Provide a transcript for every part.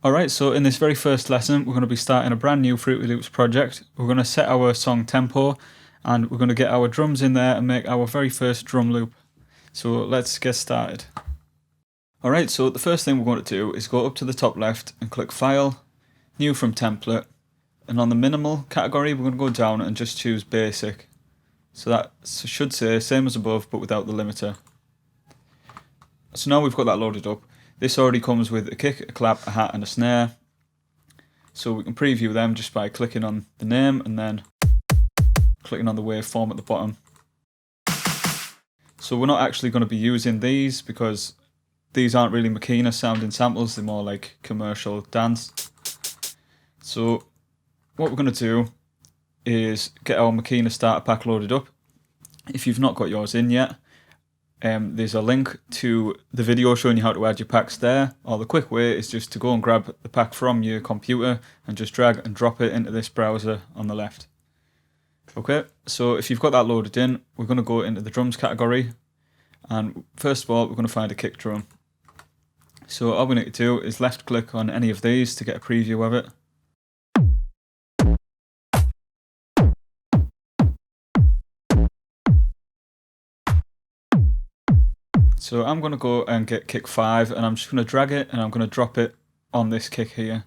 Alright, so in this very first lesson, we're going to be starting a brand new Fruity Loops project. We're going to set our song tempo, and we're going to get our drums in there and make our very first drum loop. So let's get started. Alright, so the first thing we're going to do is go up to the top left and click File, New from Template, and on the Minimal category, we're going to go down and just choose Basic. So that should say same as above, but without the limiter. So now we've got that loaded up. This already comes with a kick, a clap, a hat and a snare. So we can preview them just by clicking on the name and then clicking on the waveform at the bottom. So we're not actually going to be using these because these aren't really Makina sounding samples, they're more like commercial dance. So what we're going to do is get our Makina starter pack loaded up. If you've not got yours in yet, there's a link to the video showing you how to add your packs there, or the quick way is just to go and grab the pack from your computer and just drag and drop it into this browser on the left. Okay, so if you've got that loaded in, we're going to go into the drums category, and first of all we're going to find a kick drum. So all we need to do is left click on any of these to get a preview of it. So I'm going to go and get kick 5, and I'm just going to drag it and I'm going to drop it on this kick here.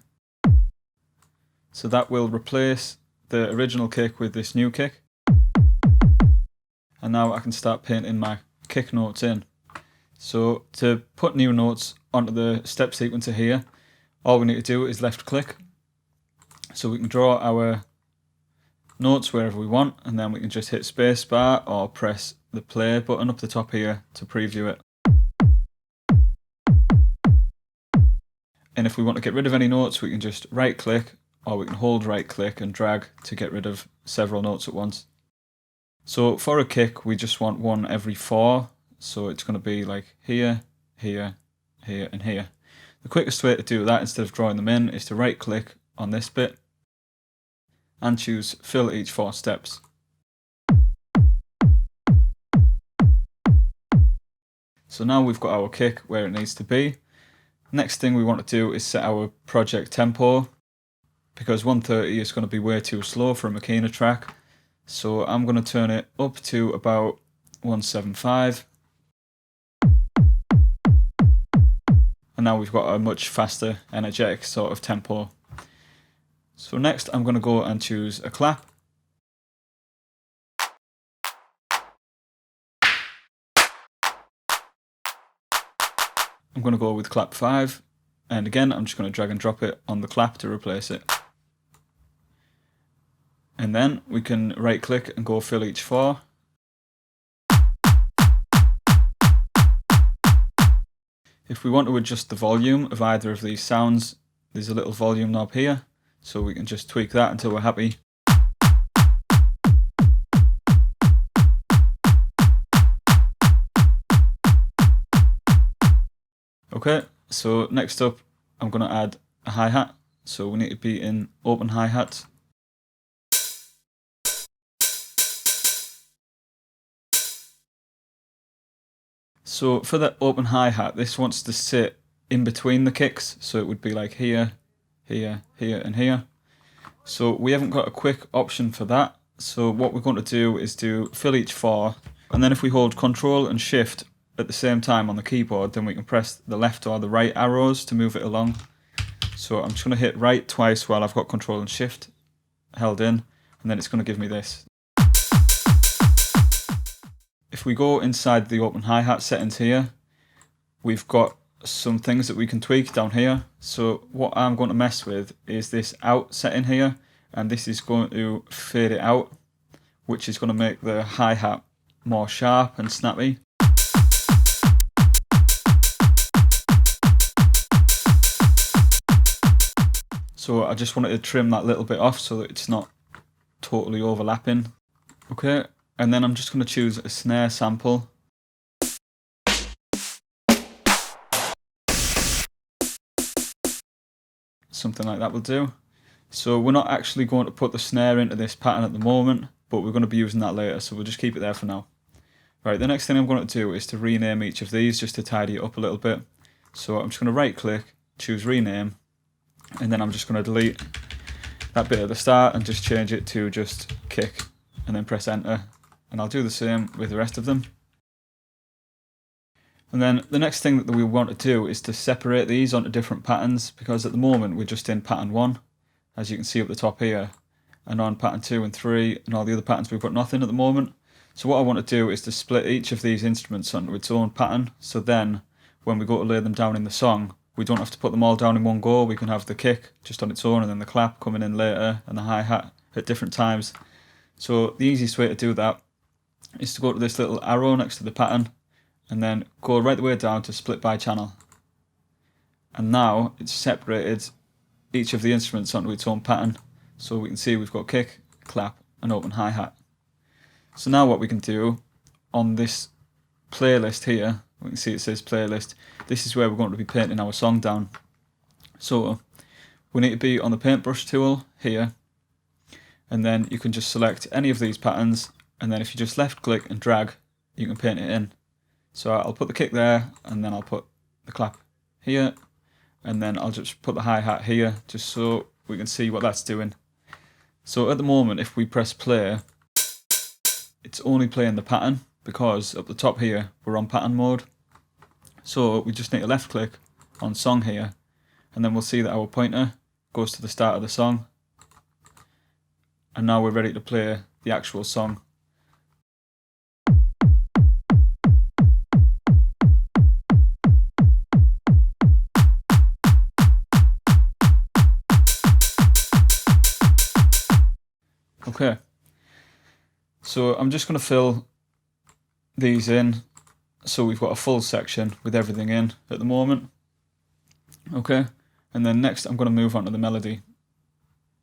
So that will replace the original kick with this new kick. And now I can start painting my kick notes in. So to put new notes onto the step sequencer here, all we need to do is left click. So we can draw our notes wherever we want, and then we can just hit space bar or press the play button up the top here to preview it. And if we want to get rid of any notes, we can just right click, or we can hold right click and drag to get rid of several notes at once. So for a kick, we just want one every 4. So it's going to be like here, here, here and here. The quickest way to do that instead of drawing them in is to right click on this bit and choose fill each 4 steps. So now we've got our kick where it needs to be. Next thing we want to do is set our project tempo, because 130 is going to be way too slow for a Makina track. So I'm going to turn it up to about 175. And now we've got a much faster, energetic sort of tempo. So next I'm going to go and choose a clap. I'm going to go with clap 5, and again I'm just going to drag and drop it on the clap to replace it. And then we can right click and go fill each 4. If we want to adjust the volume of either of these sounds, there's a little volume knob here, so we can just tweak that until we're happy. Okay, so next up I'm going to add a hi-hat, so we need to be in open hi-hat. So for the open hi-hat, this wants to sit in between the kicks, so it would be like here, here, here and here. So we haven't got a quick option for that, so what we're going to do is do fill each 4, and then if we hold Control and Shift at the same time on the keyboard, then we can press the left or the right arrows to move it along. So I'm just going to hit right twice while I've got Control and Shift held in, and then it's going to give me this. If we go inside the open hi-hat settings here, we've got some things that we can tweak down here. So what I'm going to mess with is this out setting here, and this is going to fade it out, which is going to make the hi-hat more sharp and snappy. So I just wanted to trim that little bit off so that it's not totally overlapping. Okay, and then I'm just going to choose a snare sample. Something like that will do. So we're not actually going to put the snare into this pattern at the moment, but we're going to be using that later, so we'll just keep it there for now. Right, the next thing I'm going to do is to rename each of these just to tidy it up a little bit. So I'm just going to right click, choose rename, And then I'm just going to delete that bit at the start and just change it to just kick, and then press enter. And I'll do the same with the rest of them. And then the next thing that we want to do is to separate these onto different patterns, because at the moment we're just in pattern 1, as you can see up the top here, and on pattern 2 and 3 and all the other patterns we've got nothing at the moment. So what I want to do is to split each of these instruments onto its own pattern, so then when we go to lay them down in the song, we don't have to put them all down in one go. We can have the kick just on its own, and then the clap coming in later, and the hi-hat at different times. So the easiest way to do that is to go to this little arrow next to the pattern, and then go right the way down to split by channel. And now it's separated each of the instruments onto its own pattern. So we can see we've got kick, clap, and open hi-hat. So now what we can do on this playlist here, we can see it says playlist, this is where we're going to be painting our song down. So we need to be on the paintbrush tool here, and then you can just select any of these patterns, and then if you just left click and drag, you can paint it in. So I'll put the kick there, and then I'll put the clap here, and then I'll just put the hi-hat here, just so we can see what that's doing. So at the moment, if we press play, it's only playing the pattern, because up the top here, we're on pattern mode. So we just need to left click on song here, and then we'll see that our pointer goes to the start of the song. And now we're ready to play the actual song. Okay, so I'm just going to fill these in so we've got a full section with everything in at the moment. Okay, and then next I'm going to move on to the melody.